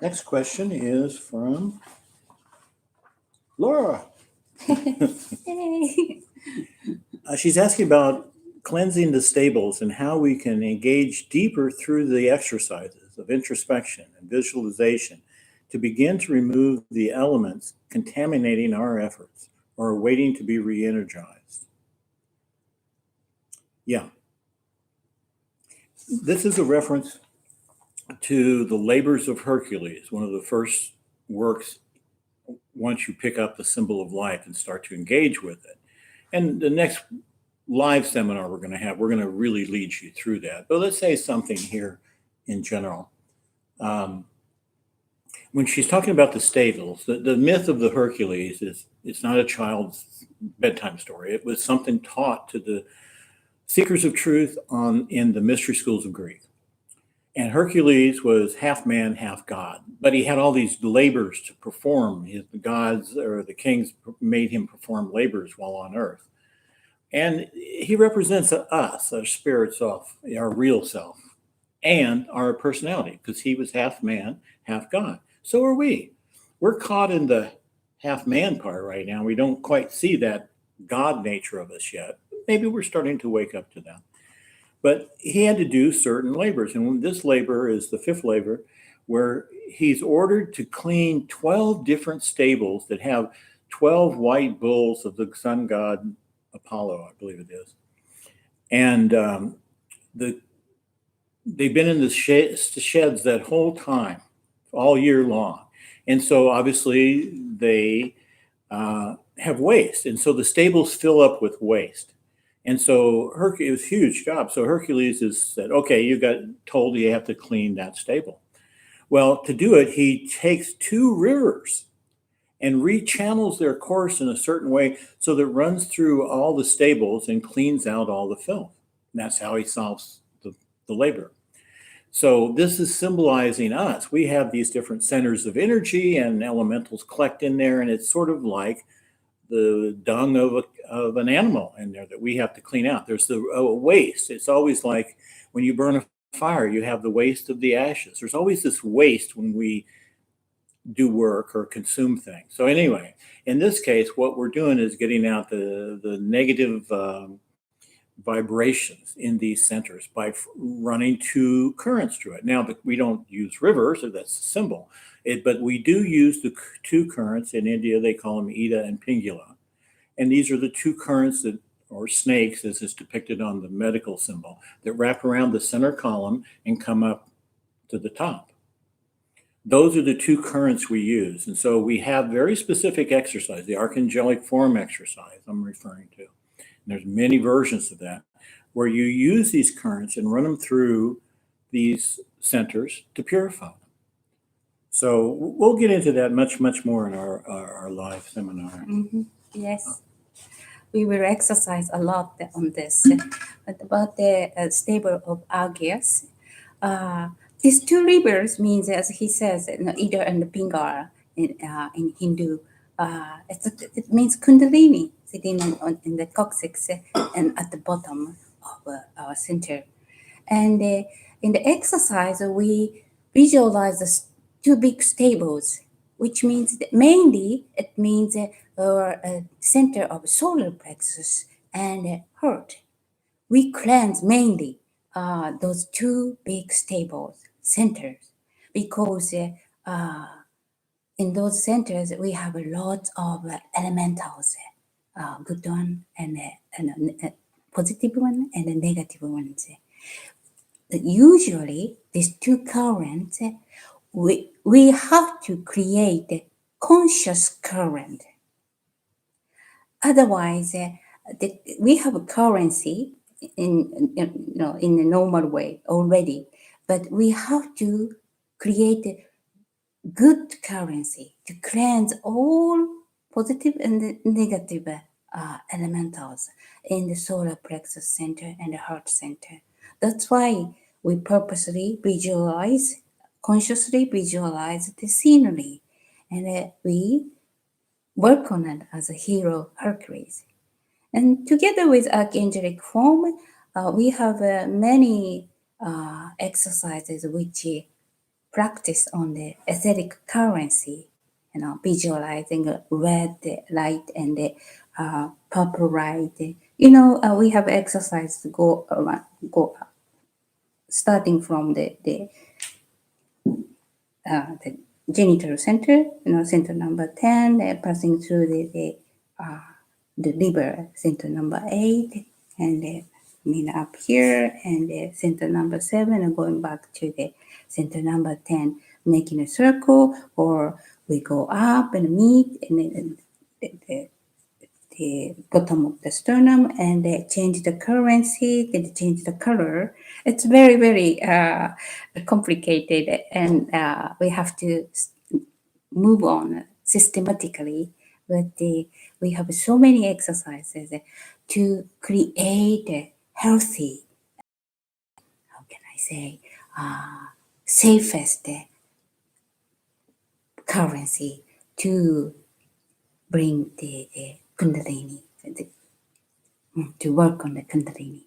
Next question is from Laura. Yay. She's asking about cleansing the stables and how we can engage deeper through the exercises of introspection and visualization to begin to remove the elements contaminating our efforts or waiting to be re-energized. Yeah. This is a reference to the labors of Hercules, one of the first works once you pick up the symbol of life and start to engage with it. And the next live seminar we're going to really lead you through that. But let's say something here in general. When she's talking about the stables, the myth of the Hercules is it's not a child's bedtime story. It was something taught to the seekers of truth in the mystery schools of Greek. And Hercules was half man, half god, but he had all these labors to perform. The gods or the kings made him perform labors while on earth. And he represents us, our spirit self, our real self, and our personality, because he was half man, half God. So are we. We're caught in the half man part right now. We don't quite see that God nature of us yet. Maybe we're starting to wake up to that. But he had to do certain labors. And this labor is the fifth labor, where he's ordered to clean 12 different stables that have 12 white bulls of the sun god Apollo, I believe it is. And they've been in the sheds that whole time, all year long. And so obviously they have waste. And so the stables fill up with waste. And so it was a huge job. So Hercules said, okay, you got told you have to clean that stable. Well, to do it, he takes two rivers and rechannels their course in a certain way so that it runs through all the stables and cleans out all the filth. And that's how he solves the labor. So this is symbolizing us. We have these different centers of energy and elementals collect in there, and it's sort of like the dung of an animal in there that we have to clean out. There's the waste. It's always like when you burn a fire, you have the waste of the ashes. There's always this waste when we do work or consume things. So anyway, in this case, what we're doing is getting out the negative vibrations in these centers by running two currents through it. Now, we don't use rivers, so that's a symbol. But we do use the two currents. In India, they call them Ida and Pingala. And these are the two currents or snakes, as is depicted on the medical symbol, that wrap around the center column and come up to the top. Those are the two currents we use. And so we have very specific exercise, the archangelic form exercise I'm referring to. And there's many versions of that, where you use these currents and run them through these centers to purify them. So we'll get into that much more in our live seminar. Mm-hmm. Yes. We will exercise a lot on this. But about the stable of Augeas, these two rivers means, as he says, Ida and Pingala in Hindu. It means Kundalini sitting in the coccyx and at the bottom of our center. And in the exercise, we visualize the two big stables, which means that mainly it means our center of solar plexus and heart. We cleanse mainly those two big stables, centers, because in those centers we have a lot of elementals, good one and positive one and a negative ones. Usually, these two currents, we have to create a conscious current. Otherwise, we have a currency in a normal way already, but we have to create a good currency to cleanse all positive and negative elementals in the solar plexus center and the heart center. That's why we purposely consciously visualize the scenery, and we work on it as a hero Hercules. And together with archangelic form, we have many exercises which practice on the etheric currency, visualizing red light and the purple light. We have exercise to go around, go starting from the genital center, center number 10, passing through the liver, center number 8, and up here, and center number 7, and going back to the center number 10, making a circle, or we go up and meet, and then the bottom of the sternum, and change the currency, then change the color. It's very, very complicated, and we have to move on systematically. But we have so many exercises to create a healthy, how can I say, safest currency to bring the Kundalini, to work on the Kundalini.